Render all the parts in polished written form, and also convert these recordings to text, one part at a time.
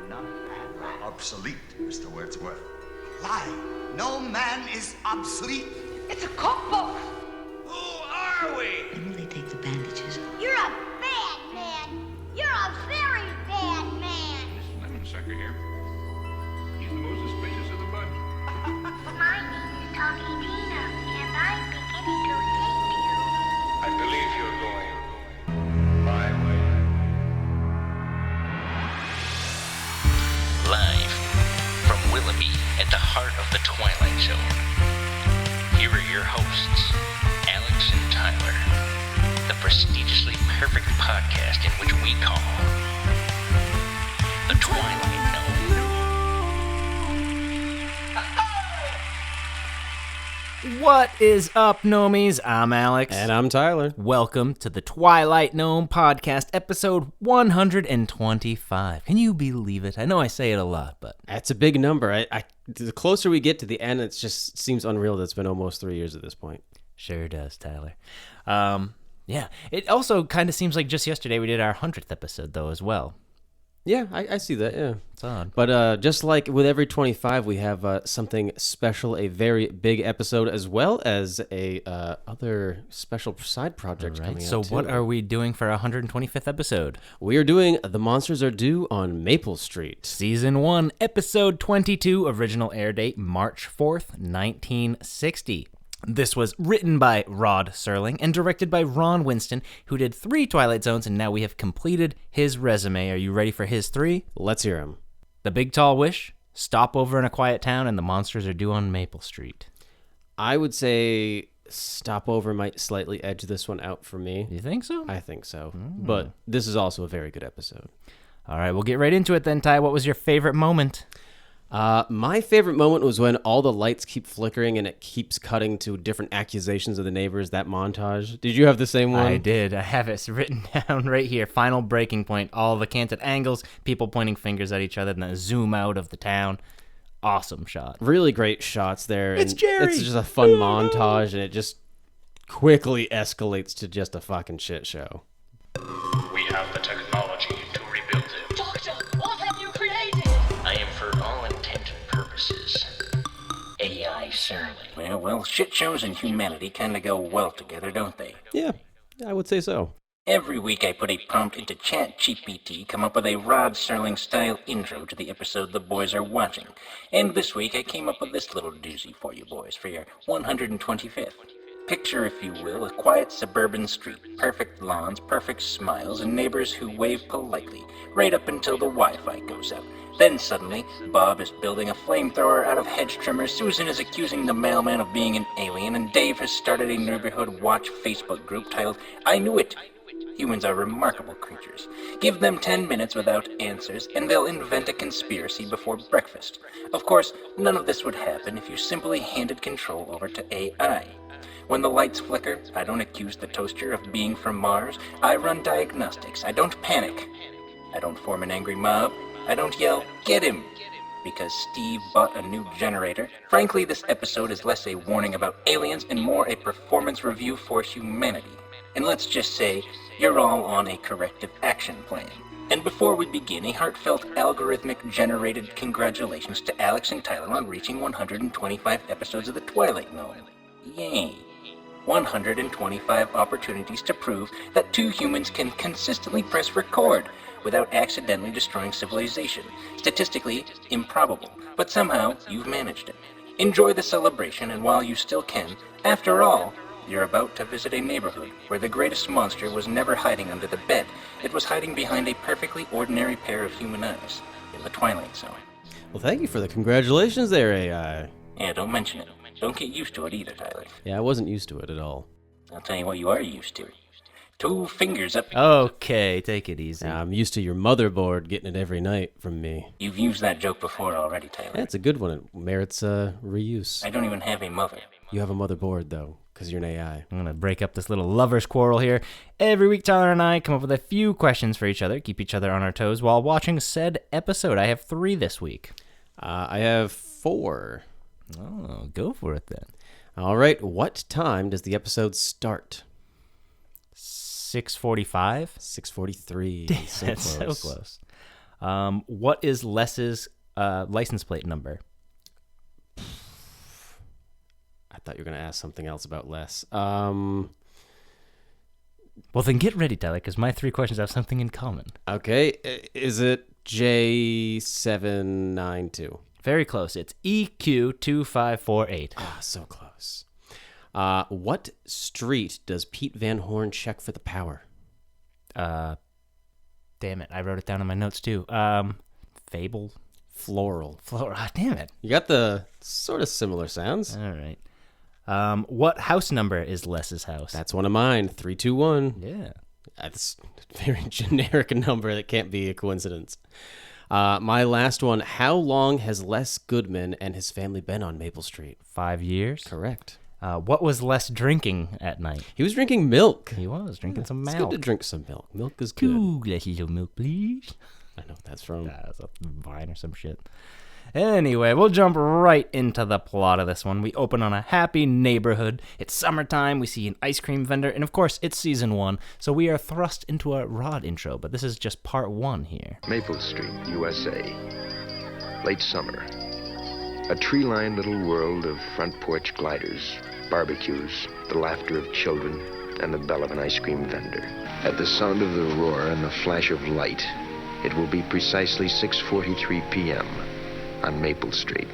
not obsolete, Mr. Wordsworth. Lie. No man is obsolete. It's a cookbook. Who are we? Emily, take the bandages off. You're a bad man. You're a very bad man. Mrs. Lemonsucker here. He's the most suspicious of the bunch. My name is Talkie Tina, and I'm beginning to hate you. I believe you're going my way. Live from Willoughby at the heart of the Twilight Zone. Here are your hosts, Alex and Tyler, the prestigiously perfect podcast in which we call The Twilight Zone. What is up, Gnomies? I'm Alex. And I'm Tyler. Welcome to the Twilight Gnome Podcast, episode 125. Can you believe it? I know I say it a lot, but... That's a big number. The closer we get to the end, it just seems unreal that it's been almost 3 years at this point. Sure does, Tyler. Yeah, it also kind of seems like just yesterday we did our 100th episode, though, as well. Yeah, I see that, yeah. It's odd. But just like with every 25, we have something special, a very big episode, as well as a other special side project coming So out, too. what are we doing for our 125th episode? We are doing The Monsters Are Due on Maple Street. Season 1, Episode 22, original air date March 4th, 1960. This was written by Rod Serling and directed by Ron Winston, who did 3 Twilight Zones, and now we have completed his resume. Are you ready for his 3? Let's hear him. The Big Tall Wish, Stopover in a Quiet Town, and The Monsters Are Due on Maple Street. I would say Stopover might slightly edge this one out for me. You think so? I think so. But this is also a very good episode. All right, we'll get right into it then, Ty. What was your favorite moment? My favorite moment was when all the lights keep flickering and it keeps cutting to different accusations of the neighbors, that montage. Did you have the same one? I did. I have it written down right here. Final breaking point. All the canted angles, people pointing fingers at each other, and then a zoom out of the town. Awesome shot. Really great shots there. It's and Jerry! It's just a fun montage, and it just quickly escalates to just a fucking shit show. We have the technology to rebuild him. Doctor, what have you created? I am for all intent and purposes AI Serling. Well, shit shows and humanity kinda go well together, don't they? Yeah, I would say so. Every week I put a prompt into ChatGPT, come up with a Rod Serling-style intro to the episode the boys are watching. And this week I came up with this little doozy for you boys for your 125th. Picture, if you will, a quiet suburban street, perfect lawns, perfect smiles, and neighbors who wave politely, right up until the Wi-Fi goes out. Then suddenly, Bob is building a flamethrower out of hedge trimmers, Susan is accusing the mailman of being an alien, and Dave has started a neighborhood watch Facebook group titled, I Knew It! Humans are remarkable creatures. Give them 10 minutes without answers, and they'll invent a conspiracy before breakfast. Of course, none of this would happen if you simply handed control over to AI. When the lights flicker, I don't accuse the toaster of being from Mars. I run diagnostics. I don't panic. I don't form an angry mob. I don't yell, get him! Because Steve bought a new generator. Frankly, this episode is less a warning about aliens and more a performance review for humanity. And let's just say, you're all on a corrective action plan. And before we begin, a heartfelt algorithmic generated congratulations to Alex and Tyler on reaching 125 episodes of The Twilight Zone. Yay! 125 opportunities to prove that 2 humans can consistently press record without accidentally destroying civilization. Statistically improbable, but somehow you've managed it. Enjoy the celebration, and while you still can, after all, you're about to visit a neighborhood where the greatest monster was never hiding under the bed. It was hiding behind a perfectly ordinary pair of human eyes in the Twilight Zone. Well, thank you for the congratulations there, AI. Yeah, don't mention it. Don't get used to it either, Tyler. Yeah, I wasn't used to it at all. I'll tell you what you are used to. 2 fingers up. Okay, take it easy. I'm used to your motherboard getting it every night from me. You've used that joke before already, Tyler. Yeah, it's a good one. It merits reuse. I don't even have a mother. You have a motherboard, though, because you're an AI. I'm going to break up this little lover's quarrel here. Every week, Tyler and I come up with a few questions for each other, keep each other on our toes while watching said episode. I have 3 this week. I have 4. Oh, go for it then. All right, what time does the episode start? 6:45. 6:43. That's so close. What is Les's license plate number? I thought you were going to ask something else about Les. Well, then get ready, Tyler, because my 3 questions have something in common. Okay, is it J792? Very close. It's EQ2548. Ah, so close. What street does Pete Van Horn check for the power? Damn it. I wrote it down in my notes, too. Fable? Floral. Damn it. You got the sort of similar sounds. All right. What house number is Les's house? That's one of mine, 321. Yeah. That's a very generic number that can't be a coincidence. My last one, how long has Les Goodman and his family been on Maple Street? 5 years. Correct. What was Les drinking at night? He was drinking milk. He was drinking some milk. It's good to drink some milk. Milk is good. 2 glasses of milk, please. I know what that's from. That's a Vine or some shit. Anyway, we'll jump right into the plot of this one. We open on a happy neighborhood. It's summertime. We see an ice cream vendor. And of course, it's season 1. So we are thrust into a Rod intro. But this is just part 1 here. Maple Street, USA. Late summer. A tree-lined little world of front porch gliders, barbecues, the laughter of children, and the bell of an ice cream vendor. At the sound of the roar and the flash of light, it will be precisely 6:43 p.m. on Maple Street.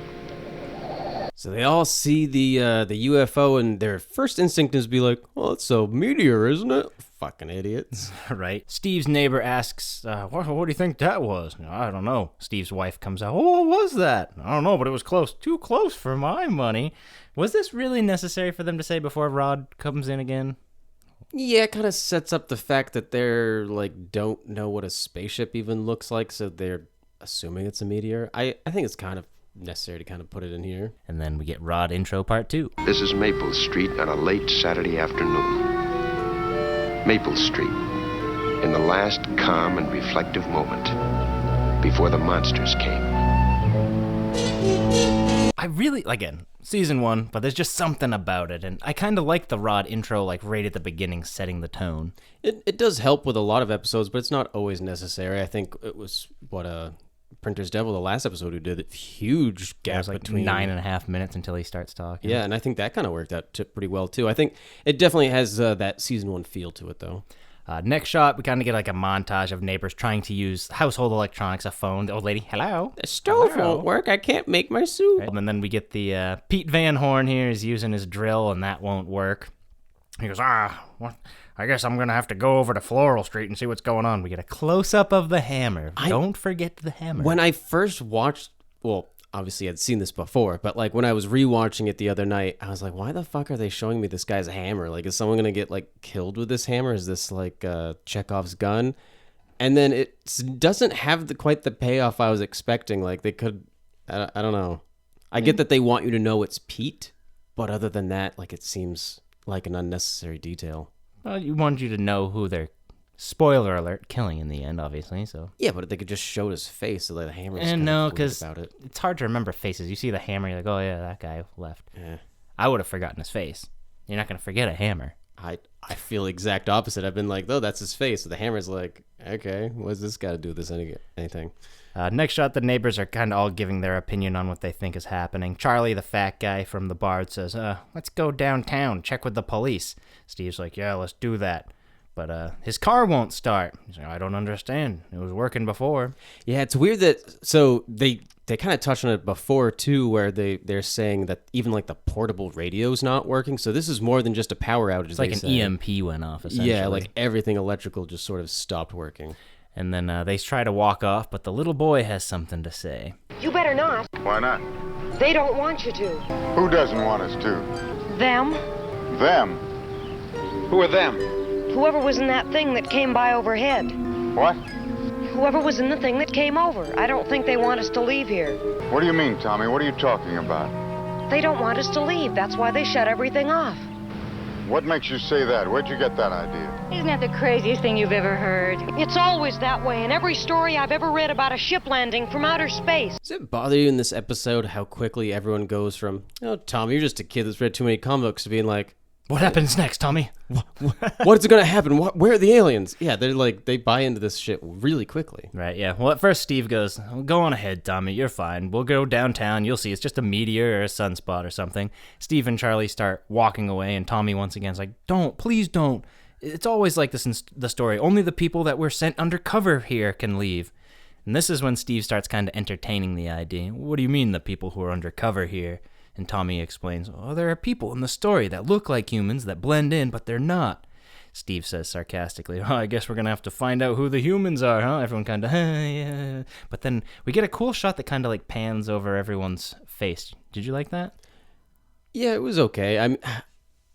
So they all see the UFO, and their first instinct is to be like, well, it's a meteor, isn't it? Fucking idiots. Right. Steve's neighbor asks, what do you think that was? I don't know. Steve's wife comes out, what was that? I don't know, but it was close. Too close for my money. Was this really necessary for them to say before Rod comes in again? Yeah, it kind of sets up the fact that they're, like, don't know what a spaceship even looks like, so they're assuming it's a meteor. I think it's kind of necessary to kind of put it in here. And then we get Rod intro part 2. This is Maple Street on a late Saturday afternoon. Maple Street, in the last calm and reflective moment before the monsters came. I really, again, season 1, but there's just something about it, and I kind of like the Rod intro, like right at the beginning, setting the tone. It does help with a lot of episodes, but it's not always necessary. I think it was, Printer's Devil, the last episode, who did a huge gap There's like between 9.5 minutes until he starts talking. Yeah, and I think that kind of worked out pretty well, too. I think it definitely has that season 1 feel to it, though. Next shot, we kind of get like a montage of neighbors trying to use household electronics, a phone. The old lady, hello? The stove Hello? won't work. I can't make my soup. Right, and then we get the Pete Van Horn here is using his drill, and that won't work. He goes, what? I guess I'm going to have to go over to Floral Street and see what's going on. We get a close-up of the hammer. Don't forget the hammer. When I first watched, well, obviously I'd seen this before, but like when I was rewatching it the other night, I was like, why the fuck are they showing me this guy's hammer? Like, is someone going to get like killed with this hammer? Is this like Chekhov's gun? And then it doesn't have quite the payoff I was expecting. Like they could, I don't know. I get that they want you to know it's Pete, but other than that, like it seems like an unnecessary detail. Well, you want you to know who they're, spoiler alert, killing in the end, obviously. So yeah, but they could just show his face so that the hammer. And no, because about it. It's hard to remember faces. You see the hammer, you're like, oh yeah, that guy left. Yeah. I would have forgotten his face. You're not gonna forget a hammer. I feel exact opposite. I've been like, oh, that's his face. So the hammer's like, okay, what's this got to do with this anything? Next shot, the neighbors are kind of all giving their opinion on what they think is happening. Charlie, the fat guy from the Bard, says, let's go downtown, check with the police. Steve's like, yeah, let's do that. But his car won't start. He's like, I don't understand. It was working before. Yeah, it's weird that, so they kind of touched on it before, too, where they're saying that even, like, the portable radio's not working. So this is more than just a power outage. It's like an EMP went off, essentially. Yeah, like everything electrical just sort of stopped working. And then they try to walk off, but the little boy has something to say. You better not. Why not? They don't want you to. Who doesn't want us to? Them? Them? Who are them? Whoever was in that thing that came by overhead. What? Whoever was in the thing that came over. I don't think they want us to leave here. What do you mean, Tommy? What are you talking about? They don't want us to leave. That's why they shut everything off. What makes you say that? Where'd you get that idea? Isn't that the craziest thing you've ever heard? It's always that way in every story I've ever read about a ship landing from outer space. Does it bother you in this episode how quickly everyone goes from, oh, Tom, you're just a kid that's read too many comic books, to being like, What happens next, Tommy? What's going to happen? Where are the aliens? Yeah, they're like, they buy into this shit really quickly. Right, yeah. Well, at first Steve goes, go on ahead, Tommy, you're fine. We'll go downtown, you'll see. It's just a meteor or a sunspot or something. Steve and Charlie start walking away, and Tommy once again is like, don't, please don't. It's always like this in the story. Only the people that were sent undercover here can leave. And this is when Steve starts kind of entertaining the idea. What do you mean, the people who are undercover here? And Tommy explains, oh, there are people in the story that look like humans that blend in, but they're not. Steve says sarcastically, oh, I guess we're going to have to find out who the humans are, huh? Everyone kind of, yeah. But then we get a cool shot that kind of like pans over everyone's face. Did you like that? Yeah, it was okay.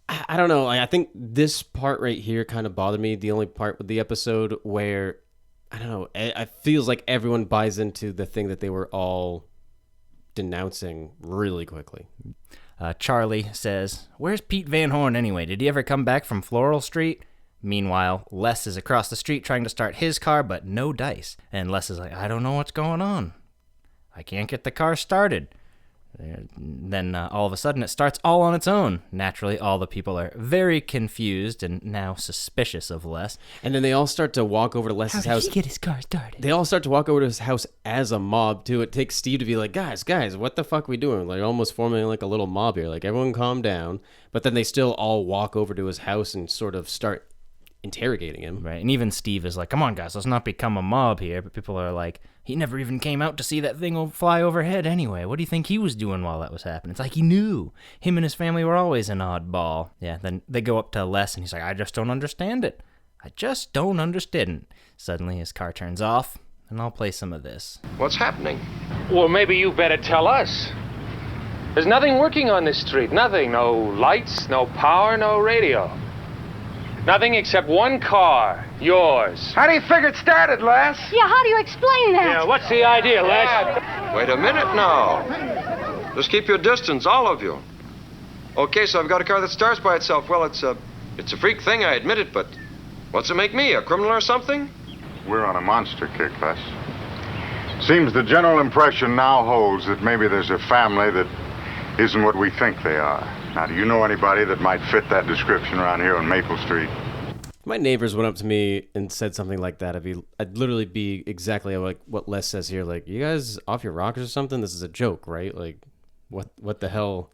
I don't know. I think this part right here kind of bothered me. The only part with the episode where, I don't know, it feels like everyone buys into the thing that they were all denouncing really quickly. Charlie says, where's Pete Van Horn anyway? Did he ever come back from Floral Street? Meanwhile, Les is across the street trying to start his car, but no dice. And Les is like, I don't know what's going on. I can't get the car started. Then all of a sudden it starts all on its own. Naturally, all the people are very confused and now suspicious of Les. And then they all start to walk over to Les's house. How did he get his car started? They all start to walk over to his house as a mob, too. It takes Steve to be like, guys, what the fuck are we doing? Like, almost forming like a little mob here. Like, everyone calm down. But then they still all walk over to his house and sort of start interrogating him. Right, and even Steve is like, come on, guys, let's not become a mob here. But people are like, he never even came out to see that thing fly overhead anyway. What do you think he was doing while that was happening? It's like he knew. Him and his family were always an oddball. Yeah, then they go up to Les, and he's like, I just don't understand it. I just don't understand. Suddenly his car turns off, and I'll play some of this. What's happening? Well, maybe you better tell us. There's nothing working on this street. Nothing. No lights, no power, no radio. Nothing except one car. Yours. How do you figure it started, Les? Yeah, how do you explain that? Yeah, what's the idea, Les? Wait a minute now. Just keep your distance, all of you. Okay, so I've got a car that starts by itself. Well, it's a freak thing, I admit it, but what's it make me, a criminal or something? We're on a monster kick, Les. Seems the general impression now holds that maybe there's a family that isn't what we think they are. Now, do you know anybody that might fit that description around here on Maple Street? If my neighbors went up to me and said something like that, I'd literally be exactly like what Les says here. Like, you guys off your rockers or something? This is a joke, right? Like, what the hell?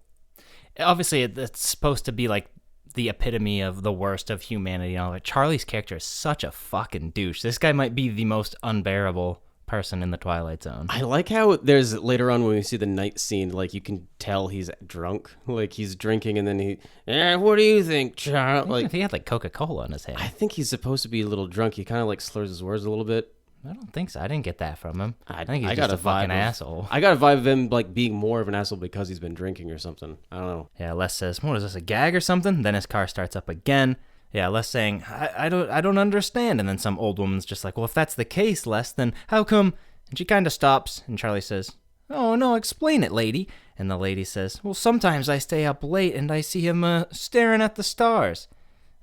Obviously, it's supposed to be like the epitome of the worst of humanity. Like, Charlie's character is such a fucking douche. This guy might be the most unbearable person in the Twilight Zone. I like how there's later on when we see the night scene, like you can tell he's drunk, like he's drinking, and then what do you think, Charlie? Like, he had like Coca-Cola in his hand. I think he's supposed to be a little drunk. He kind of like slurs his words a little bit. I don't think so. I didn't get that from him. I think he's just a fucking asshole. I got a vibe of him like being more of an asshole because he's been drinking or something. I don't know. Yeah, Les says, what is this, a gag or something? Then his car starts up again. Yeah, Les saying, I don't understand. And then some old woman's just like, well, if that's the case, Les, then how come? And she kind of stops, and Charlie says, oh, no, explain it, lady. And the lady says, well, sometimes I stay up late, and I see him staring at the stars.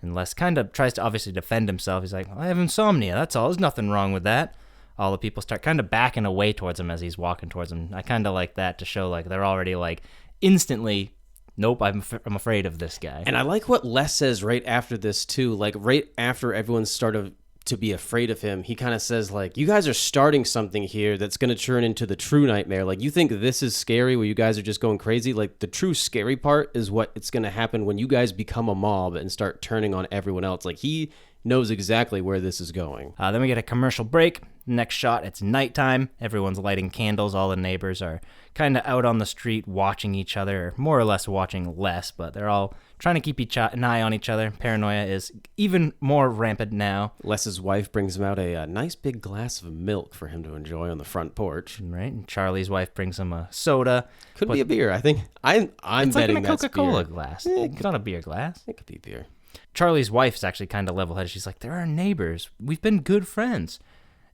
And Les kind of tries to obviously defend himself. He's like, well, I have insomnia, that's all. There's nothing wrong with that. All the people start kind of backing away towards him as he's walking towards them. I kind of like that to show, like, they're already, like, instantly, nope, I'm afraid of this guy. And I like what Les says right after this, too. Like, right after everyone started to be afraid of him, he kind of says, like, you guys are starting something here that's going to turn into the true nightmare. Like, you think this is scary where you guys are just going crazy? Like, the true scary part is what it's going to happen when you guys become a mob and start turning on everyone else. Like, he knows exactly where this is going. Then we get a commercial break. Next shot, it's nighttime. Everyone's lighting candles. All the neighbors are kind of out on the street watching each other, or more or less watching less, but they're all trying to keep an eye on each other. Paranoia is even more rampant now. Les's wife brings him out a nice big glass of milk for him to enjoy on the front porch. Right, and Charlie's wife brings him a soda. Could be a beer, I think. I'm it's betting like in a that's Coca-Cola beer. glass. It's not a beer glass. It could be beer. Charlie's wife's actually kind of level-headed. She's like, they're our neighbors. We've been good friends.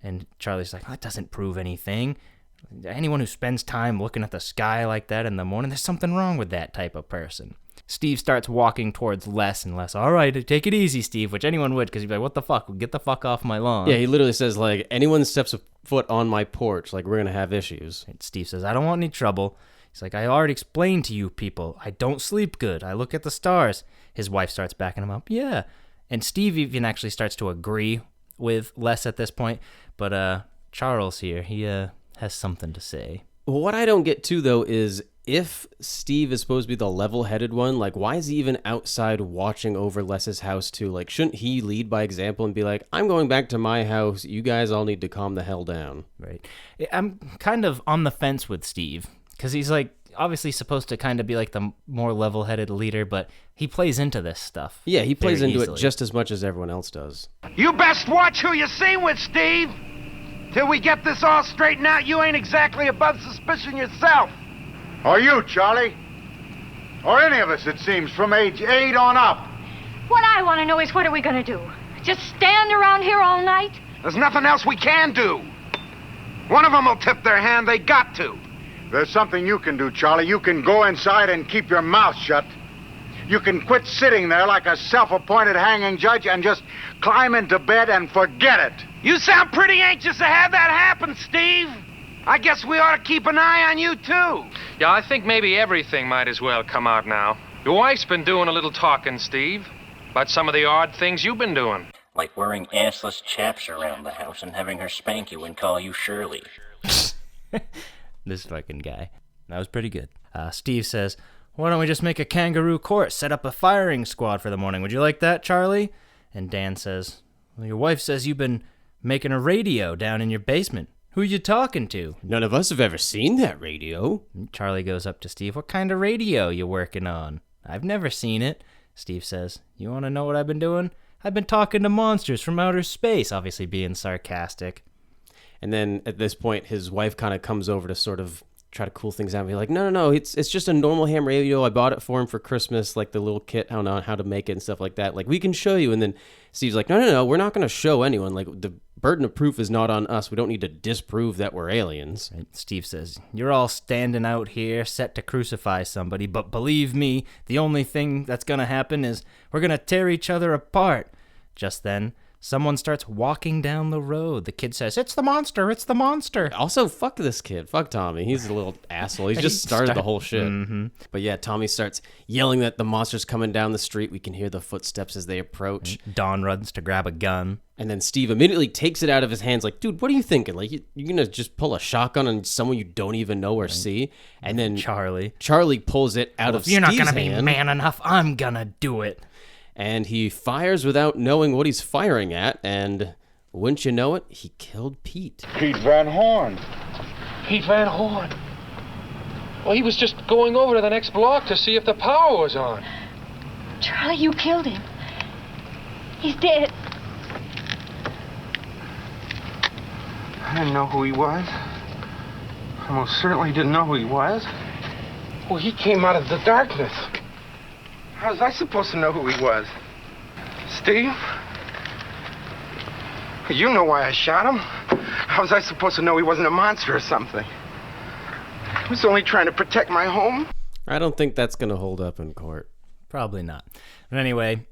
And Charlie's like, that doesn't prove anything. Anyone who spends time looking at the sky like that in the morning, there's something wrong with that type of person. Steve starts walking towards Les, and Les, all right, take it easy, Steve, which anyone would, because he'd be like, what the fuck? Get the fuck off my lawn. Yeah, he literally says, like, anyone steps a foot on my porch, like, we're going to have issues. And Steve says, I don't want any trouble. He's like, I already explained to you people, I don't sleep good. I look at the stars. His wife starts backing him up. Yeah. And Steve even actually starts to agree with Les at this point. But Charles here, he has something to say. Well, what I don't get too, though, is if Steve is supposed to be the level-headed one, like, why is he even outside watching over Les's house, too? Like, shouldn't he lead by example and be like, I'm going back to my house. You guys all need to calm the hell down. Right. I'm kind of on the fence with Steve, because he's, like, obviously supposed to kind of be, like, the more level-headed leader, but he plays into this stuff. Yeah, he plays into easily. it just as much as everyone else does. You best watch who you're seen with, Steve. Till we get this all straightened out, you ain't exactly above suspicion yourself. Or you, Charlie. Or any of us, it seems, from age 8 on up. What I want to know is what are we going to do? Just stand around here all night? There's nothing else we can do. One of them will tip their hand. They got to. There's something you can do, Charlie. You can go inside and keep your mouth shut. You can quit sitting there like a self-appointed hanging judge and just climb into bed and forget it. You sound pretty anxious to have that happen, Steve. I guess we ought to keep an eye on you, too. Yeah, I think maybe everything might as well come out now. Your wife's been doing a little talking, Steve, about some of the odd things you've been doing. Like wearing assless chaps around the house and having her spank you and call you Shirley. This fucking guy. That was pretty good. Steve says, why don't we just make a kangaroo court, set up a firing squad for the morning? Would you like that, Charlie? And Dan says, well, your wife says you've been making a radio down in your basement. Who you talking to? None of us have ever seen that radio. Charlie goes up to Steve. What kind of radio you working on? I've never seen it. Steve says, you want to know what I've been doing? I've been talking to monsters from outer space, obviously being sarcastic. And then at this point, his wife kind of comes over to sort of try to cool things out and be like, no, it's just a normal ham radio. I bought it for him for Christmas, like the little kit on how to make it and stuff like that. Like, we can show you. And then Steve's like, no, we're not going to show anyone. Like, the burden of proof is not on us. We don't need to disprove that we're aliens. And Steve says, you're all standing out here set to crucify somebody, but believe me, the only thing that's going to happen is we're going to tear each other apart. Just then, someone starts walking down the road. The kid says, it's the monster, it's the monster. Also, fuck this kid. Fuck Tommy. He's a little asshole. He's just started the whole shit. Mm-hmm. But yeah, Tommy starts yelling that the monster's coming down the street. We can hear the footsteps as they approach. Don runs to grab a gun. And then Steve immediately takes it out of his hands like, dude, what are you thinking? Like, you're going to just pull a shotgun on someone you don't even know or see? And then Charlie pulls it out of Steve's hand. If you're not going to be man enough, I'm going to do it. And he fires without knowing what he's firing at, and wouldn't you know it, he killed Pete. Pete Van Horn. Pete Van Horn. Well, he was just going over to the next block to see if the power was on. Charlie, you killed him. He's dead. I didn't know who he was. I most certainly didn't know who he was. Well, he came out of the darkness. How was I supposed to know who he was? Steve? You know why I shot him. How was I supposed to know he wasn't a monster or something? I was only trying to protect my home. I don't think that's going to hold up in court. Probably not. But anyway,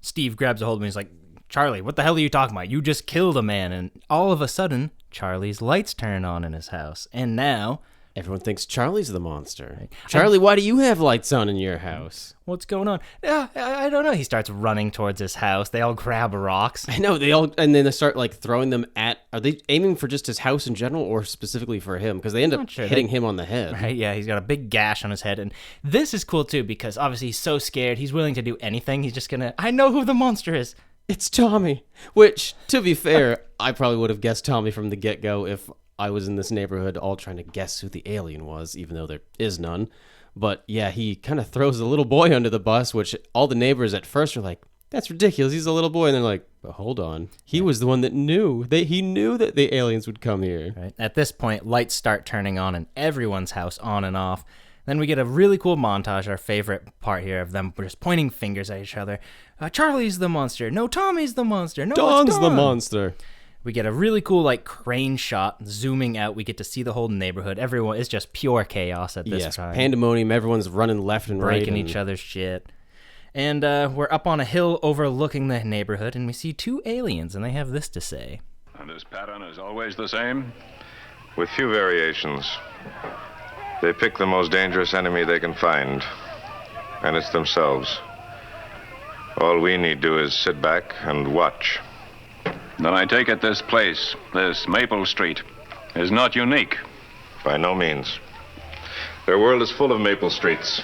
Steve grabs a hold of me. He's like, Charlie, what the hell are you talking about? You just killed a man. And all of a sudden, Charlie's lights turn on in his house. And now everyone thinks Charlie's the monster. Right? Charlie, why do you have lights on in your house? What's going on? I don't know. He starts running towards his house. They all grab rocks. I know. And then they start like throwing them at. Are they aiming for just his house in general, or specifically for him? Because they end up hitting him on the head. Right? Yeah, he's got a big gash on his head, and this is cool too because obviously he's so scared. He's willing to do anything. He's just gonna. I know who the monster is. It's Tommy. Which, to be fair, I probably would have guessed Tommy from the get-go if I was in this neighborhood all trying to guess who the alien was, even though there is none. But yeah, he kind of throws the little boy under the bus, which all the neighbors at first are like, that's ridiculous, he's a little boy. And they're like, but hold on. He was the one that knew. He knew that the aliens would come here. Right. At this point, lights start turning on in everyone's house, on and off. Then we get a really cool montage, our favorite part here, of them just pointing fingers at each other. Charlie's the monster. No, Tommy's the monster. No, Don's the monster. We get a really cool like crane shot zooming out. We get to see the whole neighborhood. Everyone is just pure chaos at this time. Pandemonium. Everyone's running left and right. Breaking each other's shit. And we're up on a hill overlooking the neighborhood, and we see two aliens, and they have this to say. And this pattern is always the same? With few variations. They pick the most dangerous enemy they can find, and it's themselves. All we need to do is sit back and watch. Then I take it this place, this Maple Street, is not unique. By no means. Their world is full of Maple Streets.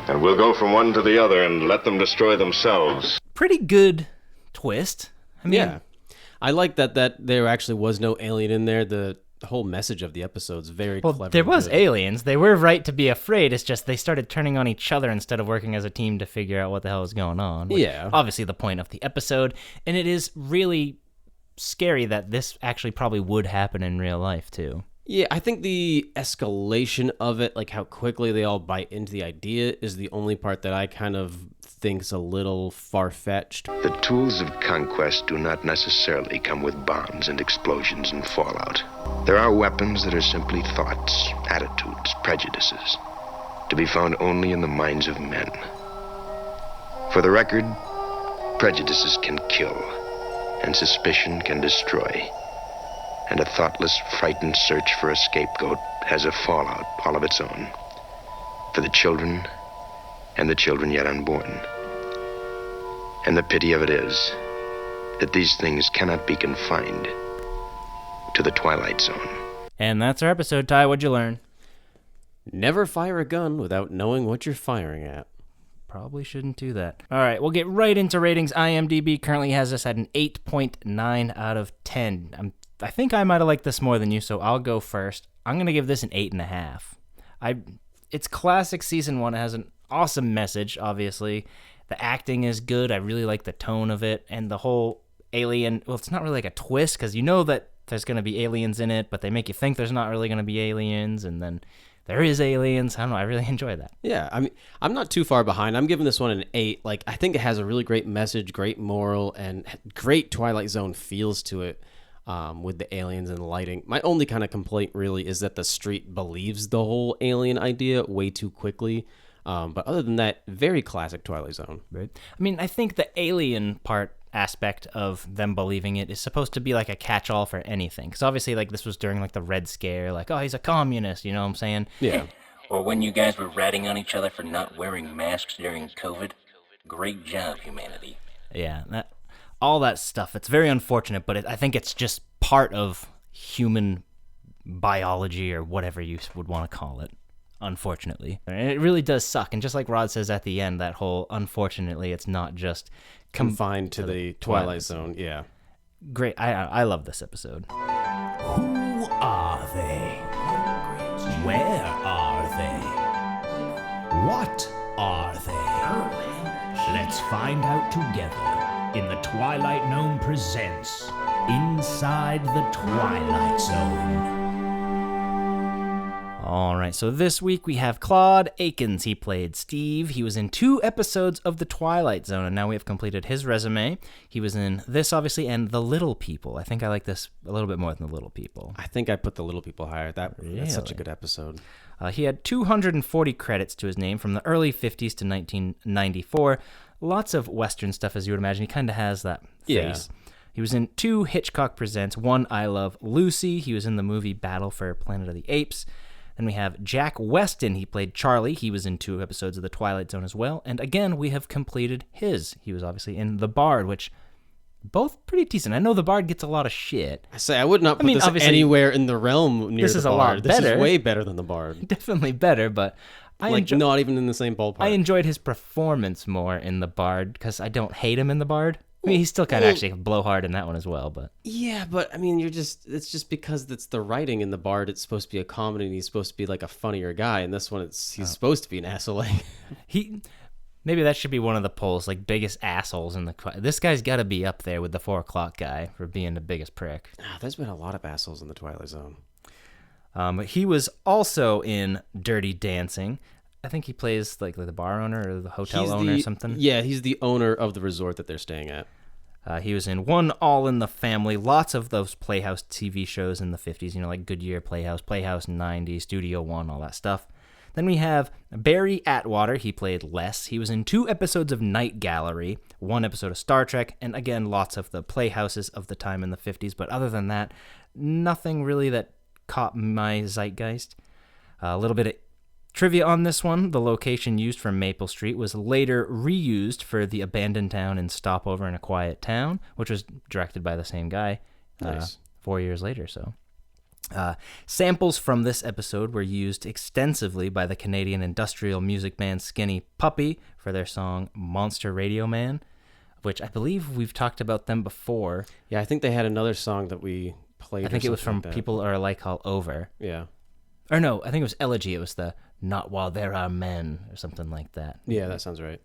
And we'll go from one to the other and let them destroy themselves. Pretty good twist. I mean, yeah. I like that there actually was no alien in there. The whole message of the episode's very clever. There was aliens. They were right to be afraid. It's just they started turning on each other instead of working as a team to figure out what the hell was going on. Yeah. Obviously the point of the episode. And it is really scary that this actually probably would happen in real life, too. Yeah, I think the escalation of it, like how quickly they all bite into the idea, is the only part that I kind of think's a little far-fetched. The tools of conquest do not necessarily come with bombs and explosions and fallout. There are weapons that are simply thoughts, attitudes, prejudices, to be found only in the minds of men. For the record, prejudices can kill, and suspicion can destroy. And a thoughtless, frightened search for a scapegoat has a fallout all of its own. For the children, and the children yet unborn. And the pity of it is that these things cannot be confined to the Twilight Zone. And that's our episode, Ty. What'd you learn? Never fire a gun without knowing what you're firing at. Probably shouldn't do that. All right, we'll get right into ratings. IMDb currently has us at an 8.9 out of 10. I think I might have liked this more than you, so I'll go first. I'm going to give this an 8.5. It's classic season 1. It has an awesome message, obviously. The acting is good. I really like the tone of it. And the whole alien, well, it's not really like a twist, because you know that there's going to be aliens in it, but they make you think there's not really going to be aliens, and then there is aliens. I don't know. I really enjoy that. Yeah, I mean, I'm not too far behind. I'm giving this one an 8. Like, I think it has a really great message, great moral, and great Twilight Zone feels to it. With the aliens and the lighting. My only kind of complaint really is that the street believes the whole alien idea way too quickly. But other than that, very classic Twilight Zone. Right. I mean, I think the alien aspect of them believing it is supposed to be like a catch-all for anything. Because obviously, like, this was during like the Red Scare. Like, oh, he's a communist. You know what I'm saying? Yeah. Or when you guys were ratting on each other for not wearing masks during COVID. Great job, humanity. Yeah, all that stuff. It's very unfortunate, but I think it's just part of human biology or whatever you would want to call it, unfortunately. And it really does suck. And just like Rod says at the end, that whole, unfortunately, it's not just confined to the Twilight Zone. Yeah. Great. I love this episode. Who are they? Where are they? What are they? Let's find out together. In the Twilight Gnome presents Inside the Twilight Zone. All right, so this week we have Claude Akins. He played Steve. He was in 2 episodes of The Twilight Zone, and now we have completed his resume. He was in this, obviously, and The Little People. I think I like this a little bit more than The Little People. I think I put The Little People higher. That's such a good episode. He had 240 credits to his name from the early 50s to 1994. Lots of Western stuff, as you would imagine. He kind of has that face. Yeah. He was in 2 Hitchcock Presents, 1 I Love Lucy. He was in the movie Battle for Planet of the Apes. Then we have Jack Weston. He played Charlie. He was in 2 episodes of The Twilight Zone as well. And again, we have completed his. He was obviously in The Bard, which both pretty decent. I know The Bard gets a lot of shit. I would not put this anywhere in the realm near this The is Bard. A lot better. This is way better than The Bard. Definitely better, but not even in the same ballpark. I enjoyed his performance more in The Bard because I don't hate him in The Bard. I mean, he's still kind of actually blowhard in that one as well, but... Yeah, but, I mean, it's just because it's the writing in The Bard, it's supposed to be a comedy, and he's supposed to be, like, a funnier guy, and this one, he's supposed to be an asshole. Maybe that should be one of the polls, like, biggest assholes in the... This guy's got to be up there with the 4 o'clock guy for being the biggest prick. There's been a lot of assholes in the Twilight Zone. But he was also in Dirty Dancing. I think he plays like the bar owner or the hotel owner or something. Yeah, he's the owner of the resort that they're staying at. He was in 1 All in the Family, lots of those Playhouse TV shows in the 50s, like Goodyear Playhouse, Playhouse 90, Studio One, all that stuff. Then we have Barry Atwater. He played Les. He was in 2 episodes of Night Gallery, 1 episode of Star Trek, and again, lots of the Playhouses of the time in the 50s. But other than that, nothing really that caught my zeitgeist. A little bit of trivia on this one. The location used for Maple Street was later reused for The Abandoned Town and Stopover in a Quiet Town, which was directed by the same guy. Nice. 4 years later, so. Samples from this episode were used extensively by the Canadian industrial music band Skinny Puppy for their song Monster Radio Man, which I believe we've talked about them before. Yeah, I think they had another song that we played. I think it was from like that. People Are Alike All Over. Yeah. Or no, I think it was Elegy. It was the Not While There Are Men or something like that. Yeah, that sounds right.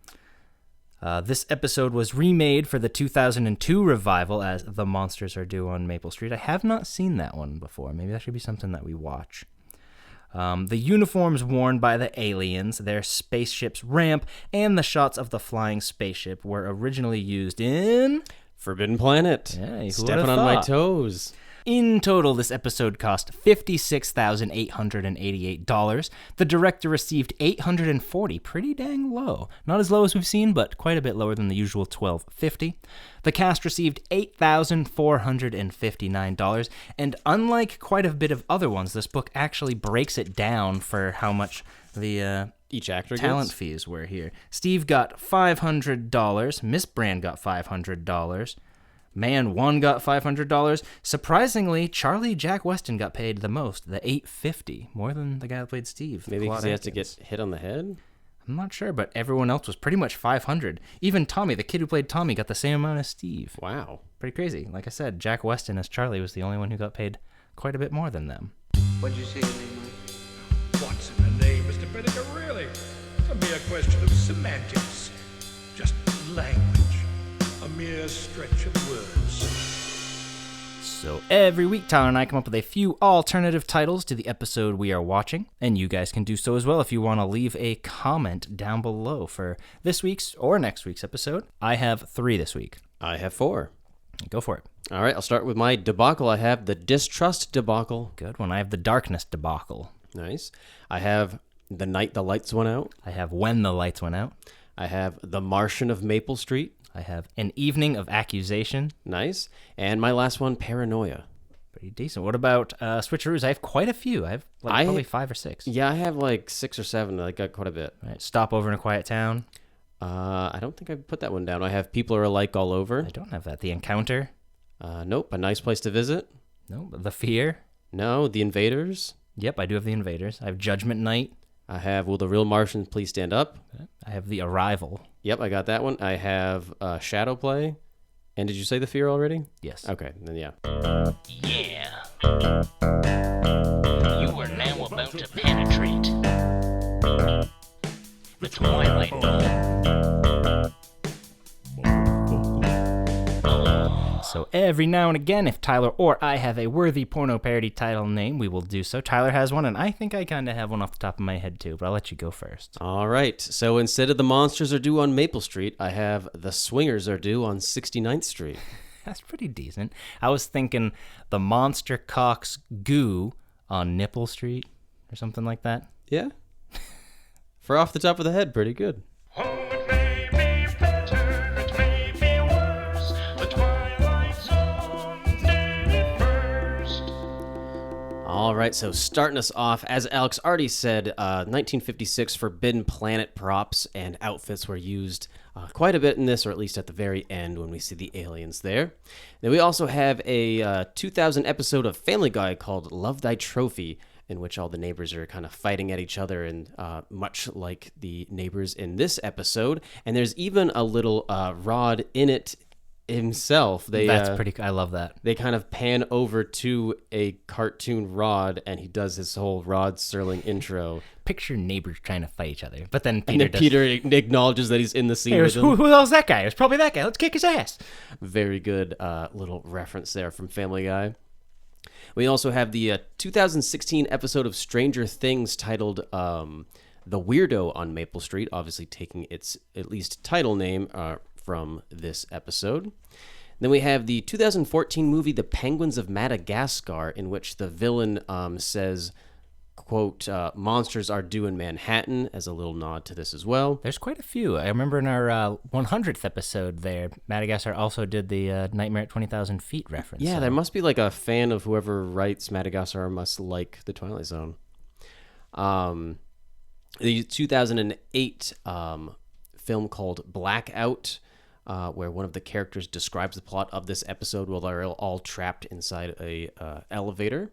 This episode was remade for the 2002 revival as The Monsters Are Due on Maple Street. I have not seen that one before. Maybe that should be something that we watch. The uniforms worn by the aliens, their spaceship's ramp, and the shots of the flying spaceship were originally used in Forbidden Planet. Yeah, who Stepping would've on my thought? toes. In total, this episode cost $56,888. The director received $840, pretty dang low. Not as low as we've seen, but quite a bit lower than the usual $1,250. The cast received $8,459, and unlike quite a bit of other ones, this book actually breaks it down for how much the each actor talent gets? fees were here. Steve got $500. Miss Brand got $500. Man 1 got $500. Surprisingly, Charlie Jack Weston got paid the most, the $850, more than the guy that played Steve. Maybe because Claude he has to Akins. get hit on the head? I'm not sure, but everyone else was pretty much $500. Even Tommy, the kid who played Tommy, got the same amount as Steve. Wow. Pretty crazy. Like I said, Jack Weston as Charlie was the only one who got paid quite a bit more than them. What'd you say your name was? What's in the name, Mr. Benedict, really? It's a mere question of semantics. Just language. A mere stretch of words. So every week, Tyler and I come up with a few alternative titles to the episode we are watching, and you guys can do so as well if you want to leave a comment down below for this week's or next week's episode. I have 3 this week. I have 4. Go for it. All right, I'll start with my debacle. I have the Distrust debacle. Good one. I have the Darkness debacle. Nice. I have The Night the Lights Went Out. I have When the Lights Went Out. I have The Martian of Maple Street. I have An Evening of Accusation. Nice. And my last one, Paranoia. Pretty decent. What about switcheroos? I have quite a few. I have probably 5 or 6. Yeah, I have like 6 or 7. I got quite a bit. All right. Stopover in a Quiet Town. I don't think I put that one down. I have People Are Alike All Over. I don't have that. The Encounter. Nope. A Nice Place to Visit. No. The Fear. No. The Invaders. Yep, I do have The Invaders. I have Judgment Night. I have Will the Real Martians Please Stand Up. I have The Arrival. Yep, I got that one. I have Shadow Play. And did you say The Fear already? Yes. Okay, then yeah. Yeah. You are now about to penetrate the Twilight Zone. So every now and again, if Tyler or I have a worthy porno parody title name, we will do so. Tyler has one, and I think I kind of have one off the top of my head too, but I'll let you go first. All right, so instead of The Monsters Are Due on Maple Street, I have The Swingers Are Due on 69th Street. That's pretty decent. I was thinking The Monster Cocks Goo on Nipple Street or something like that. Yeah. For off the top of the head, pretty good. All right, so starting us off, as Alex already said, 1956 Forbidden Planet props and outfits were used quite a bit in this, or at least at the very end when we see the aliens there. Then we also have a 2000 episode of Family Guy called Love Thy Trophy, in which all the neighbors are kind of fighting at each other, and much like the neighbors in this episode. And there's even a little Rod in it himself. That's pretty cool. I love that. They kind of pan over to a cartoon Rod, and he does his whole Rod Serling intro. Picture neighbors trying to fight each other, but then Peter acknowledges that he's in the scene Hey, with them. who the hell's that guy? It was probably that guy. Let's kick his ass. Very good little reference there from Family Guy. We also have the 2016 episode of Stranger Things titled The Weirdo on Maple Street, obviously taking its at least title name from this episode. Then we have the 2014 movie The Penguins of Madagascar, in which the villain says, quote, monsters are due in Manhattan, as a little nod to this as well. There's quite a few. I remember in our 100th episode there, Madagascar also did the Nightmare at 20,000 Feet reference. Yeah, so. there must be like a fan of whoever writes Madagascar must like the Twilight Zone. The 2008 film called Blackout, where one of the characters describes the plot of this episode while they're all trapped inside a elevator.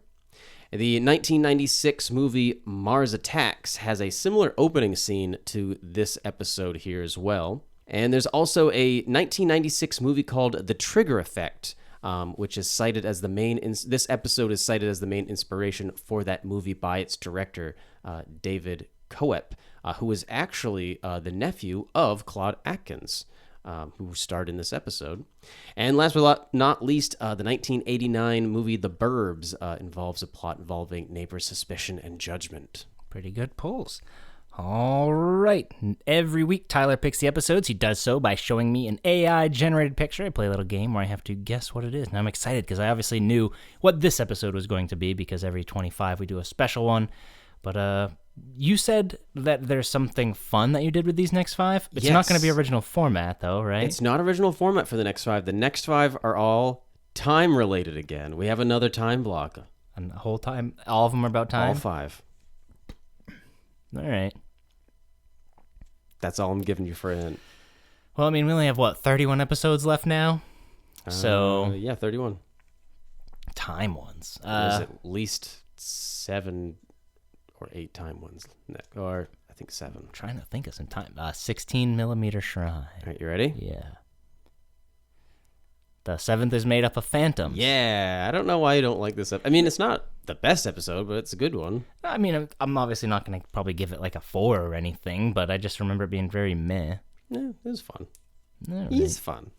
The 1996 movie Mars Attacks has a similar opening scene to this episode here as well. And there's also a 1996 movie called The Trigger Effect, which is cited as the main. This episode is cited as the main inspiration for that movie by its director, David Coep, who was actually the nephew of Claude Atkins, who starred in this episode. And last but not least, the 1989 movie The Burbs involves a plot involving neighbor suspicion and judgment. Pretty good pulls. All right. Every week, Tyler picks the episodes. He does so by showing me an AI-generated picture. I play a little game where I have to guess what it is. And I'm excited because I obviously knew what this episode was going to be because every 25 we do a special one. But you said that there's something fun that you did with these next 5? It's not going to be original format, though, right? It's not original format for the next 5. The next 5 are all time-related again. We have another time block. And the whole time? All of them are about time? All 5. All right. That's all I'm giving you for a hint. Well, I mean, we only have, 31 episodes left now? So... yeah, 31. Time ones. There's at least 7 or 8 time ones. Or, I think 7. I'm trying to think of some time. 16mm shrine. All right, you ready? Yeah. The 7th is made up of phantoms. Yeah, I don't know why you don't like this. I mean, it's not the best episode, but it's a good one. I mean, I'm obviously not going to probably give it like a 4 or anything, but I just remember it being very meh. Yeah, it was fun. Right. It's fun.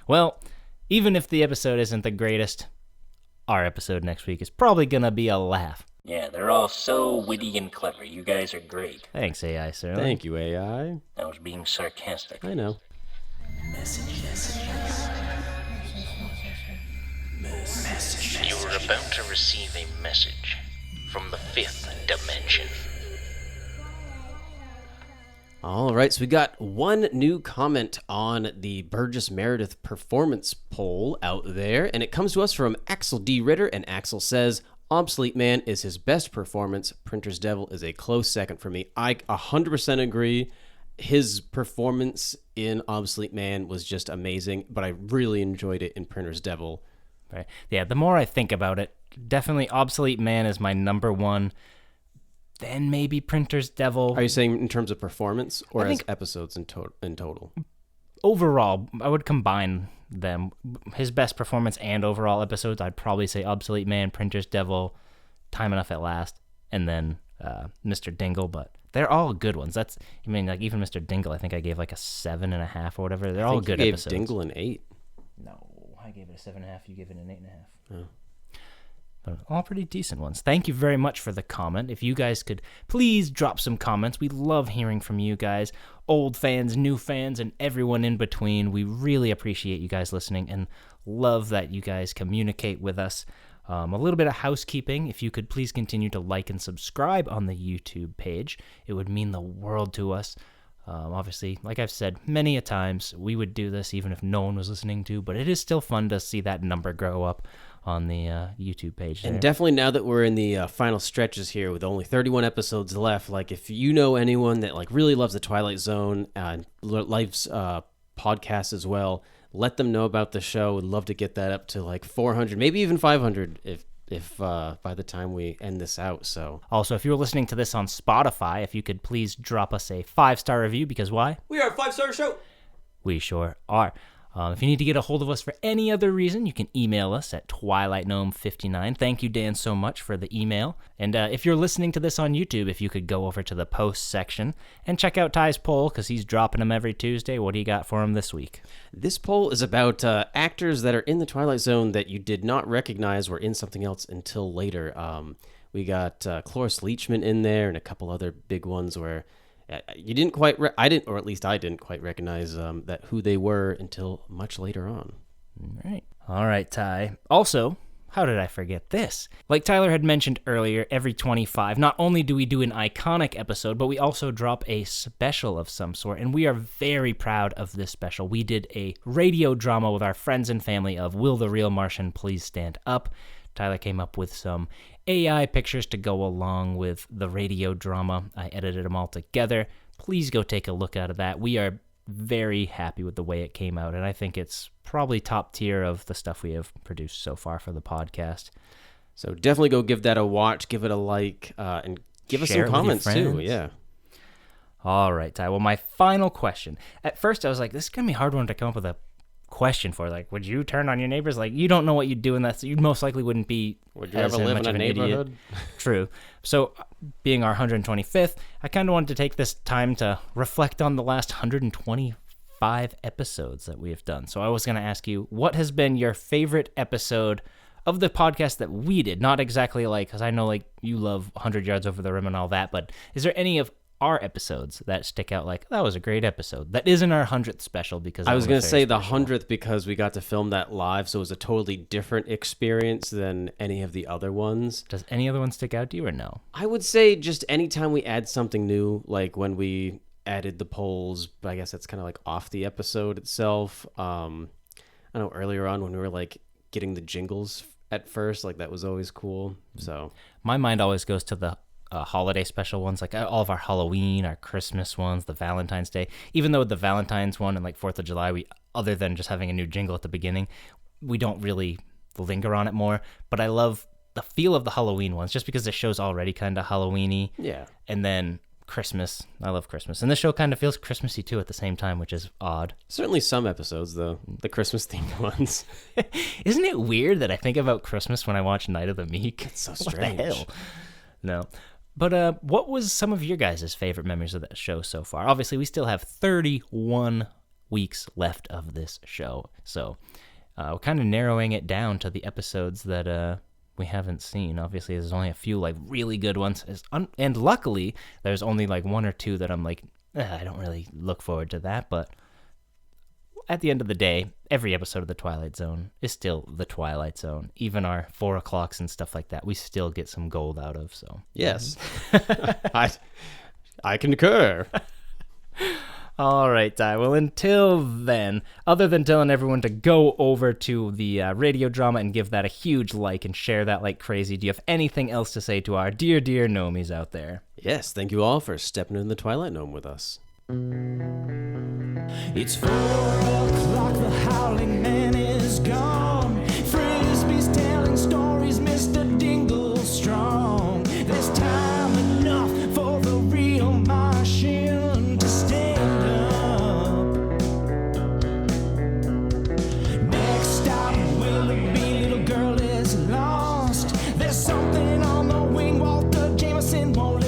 Well, even if the episode isn't the greatest, our episode next week is probably going to be a laugh. Yeah, they're all so witty and clever. You guys are great. Thanks, AI, sir. Thank you, AI. I was being sarcastic. I know. Messages. You are about to receive a message from the 5th dimension. All right, so we got one new comment on the Burgess Meredith performance poll out there, and it comes to us from Axel D. Ritter, and Axel says, Obsolete Man is his best performance. Printer's Devil is a close second for me. I 100% agree. His performance in Obsolete Man was just amazing, but I really enjoyed it in Printer's Devil. Right. Yeah, the more I think about it, definitely Obsolete Man is my number one. Then maybe Printer's Devil. Are you saying in terms of performance or as episodes in total? Overall, I would combine them. His best performance and overall episodes, I'd probably say Obsolete Man, Printer's Devil, Time Enough at Last, and then Mr. Dingle, but they're all good ones. Like even Mr. Dingle, I think I gave like a 7.5 or whatever. They're all good episodes. You gave Dingle an 8. No, I gave it a 7.5. You gave it an 8.5. Oh. But all pretty decent ones. Thank you very much for the comment. If you guys could please drop some comments. We love hearing from you guys, old fans, new fans, and everyone in between. We really appreciate you guys listening and love that you guys communicate with us. A little bit of housekeeping. If you could please continue to like and subscribe on the YouTube page. It would mean the world to us. Obviously, like I've said many a times, we would do this even if no one was listening to, but it is still fun to see that number grow up on the YouTube page there. And definitely now that we're in the final stretches here with only 31 episodes left, like if you know anyone that like really loves the Twilight Zone and loves podcasts as well, let them know about the show. We'd love to get that up to like 400, maybe even 500 if by the time we end this out. So also, if you're listening to this on Spotify, if you could please drop us a 5-star review, because why? We are a 5-star show. We sure are. If you need to get a hold of us for any other reason, you can email us at twilightgnome59. Thank you, Dan, so much for the email. And if you're listening to this on YouTube, if you could go over to the post section and check out Ty's poll, because he's dropping them every Tuesday. What do you got for him this week? This poll is about actors that are in the Twilight Zone that you did not recognize were in something else until later. We got Cloris Leachman in there and a couple other big ones where you didn't quite, I didn't quite recognize that who they were until much later on. All right, Ty. Also, how did I forget this? Like Tyler had mentioned earlier, every 25, not only do we do an iconic episode, but we also drop a special of some sort, and we are very proud of this special. We did a radio drama with our friends and family of Will the Real Martian Please Stand Up? Tyler came up with some AI pictures to go along with the radio drama. I edited them all together. Please go take a look at that. We are very happy with the way it came out, and I think it's probably top tier of the stuff we have produced so far for the podcast. So definitely go give that a watch, give it a like, and give us some comments too. Yeah. All right, Ty. Well, my final question. At first, I was like, this is going to be a hard one to come up with a question for. Like, would you turn on your neighbors? Like, you don't know what you'd do in that. You most likely wouldn't be. Would you ever live in a neighborhood? True. So, being our 125th, I kind of wanted to take this time to reflect on the last 125 episodes that we have done. So, I was going to ask you, what has been your favorite episode of the podcast that we did? Not exactly like, because I know like you love 100 Yards Over the Rim and all that, but is there any of our episodes that stick out like, that was a great episode? That isn't our 100th special, because I was going to say the 100th because we got to film that live, so it was a totally different experience than any of the other ones. Does any other one stick out to you or no? I would say just anytime we add something new, like when we added the polls, but I guess that's kind of like off the episode itself. I know earlier on when we were like getting the jingles at first, like that was always cool. So my mind always goes to the holiday special ones, like all of our Halloween, our Christmas ones, the Valentine's Day. Even though the Valentine's one and like 4th of July, we, other than just having a new jingle at the beginning, we don't really linger on it more. But I love the feel of the Halloween ones, just because the show's already kind of Halloween-y. Yeah. And then Christmas, I love Christmas. And the show kind of feels Christmassy too at the same time, which is odd. Certainly some episodes, though, the Christmas-themed ones. Isn't it weird that I think about Christmas when I watch Night of the Meek? It's so strange. What the hell? No. But what was some of your guys' favorite memories of that show so far? Obviously, we still have 31 weeks left of this show. So we're kind of narrowing it down to the episodes that we haven't seen. Obviously, there's only a few like really good ones. And luckily, there's only like one or two that I'm like, I don't really look forward to that. But at the end of the day, every episode of The Twilight Zone is still The Twilight Zone. Even our 4 o'clocks and stuff like that, we still get some gold out of. So yes, I concur. All right, Ty. Well, until then, other than telling everyone to go over to the radio drama and give that a huge like and share that like crazy, do you have anything else to say to our dear Gnomies out there? Yes, thank you all for stepping in the Twilight Gnome with us. It's 4 o'clock, the howling man is gone. Frisbee's telling stories, Mr. Dingle strong. There's time enough for the real Martian to stand up. Next stop, Willoughby, little girl is lost. There's something on the wing, Walter Jameson won't